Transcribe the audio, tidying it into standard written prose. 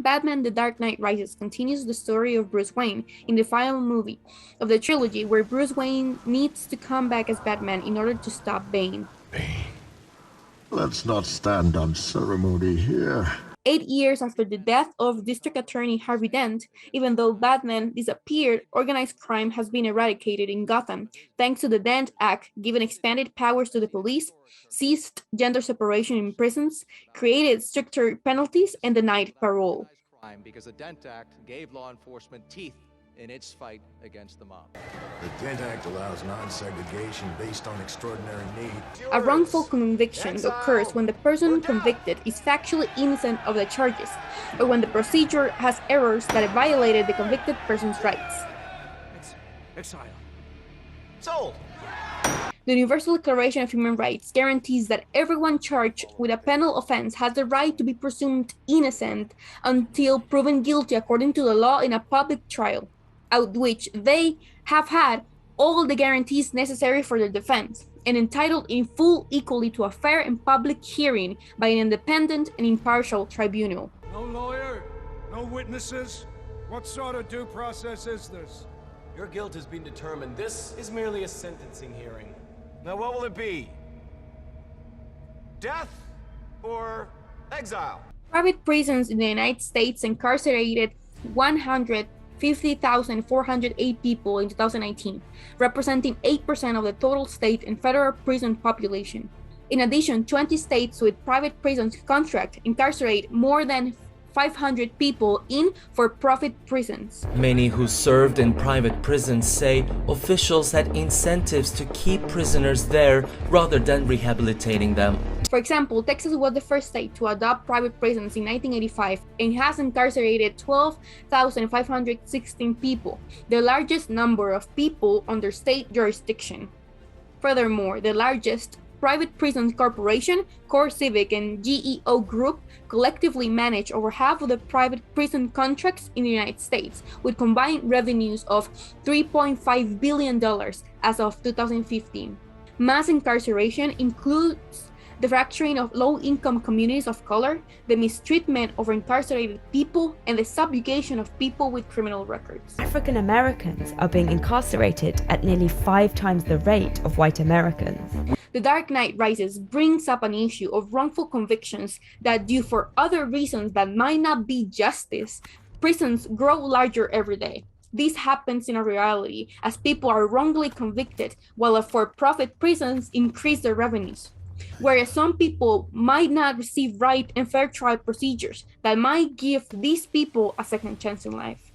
Batman The Dark Knight Rises continues the story of Bruce Wayne in the final movie of the trilogy, where Bruce Wayne needs to come back as Batman in order to stop Bane. Let's not stand on ceremony here. 8 years after the death of District Attorney Harvey Dent, even though Batman disappeared, organized crime has been eradicated in Gotham thanks to the Dent Act, giving expanded powers to the police, ceased gender separation in prisons, created stricter penalties, and denied parole. Because the Dent Act gave law enforcement teeth in its fight against the mob. The Dent Act allows non-segregation based on extraordinary need. A wrongful conviction occurs when the person convicted is factually innocent of the charges, or when the procedure has errors that violated the convicted person's rights. Exile. Sold. The Universal Declaration of Human Rights guarantees that everyone charged with a penal offense has the right to be presumed innocent until proven guilty according to the law in a public trial, at which they have had all the guarantees necessary for their defense, and entitled in full equally to a fair and public hearing by an independent and impartial tribunal. No lawyer, no witnesses. What sort of due process is this? Your guilt has been determined. This is merely a sentencing hearing. Now what will it be? Death or exile? Private prisons in the United States incarcerated 150,408 people in 2019, representing 8% of the total state and federal prison population. In addition, 20 states with private prisons contract incarcerate more than 500 people in for-profit prisons. Many who served in private prisons say officials had incentives to keep prisoners there rather than rehabilitating them. For example, Texas was the first state to adopt private prisons in 1985 and has incarcerated 12,516 people, the largest number of people under state jurisdiction. Furthermore, the largest private prisons corporation, Core Civic and GEO Group, collectively manage over half of the private prison contracts in the United States, with combined revenues of $3.5 billion as of 2015. Mass incarceration includes the fracturing of low-income communities of color, the mistreatment of incarcerated people, and the subjugation of people with criminal records. African Americans are being incarcerated at nearly 5 times the rate of white Americans. The Dark Knight Rises brings up an issue of wrongful convictions that, due for other reasons that might not be justice, prisons grow larger every day. This happens in a reality as people are wrongly convicted, while for-profit prisons increase their revenues. Whereas some people might not receive right and fair trial procedures that might give these people a second chance in life.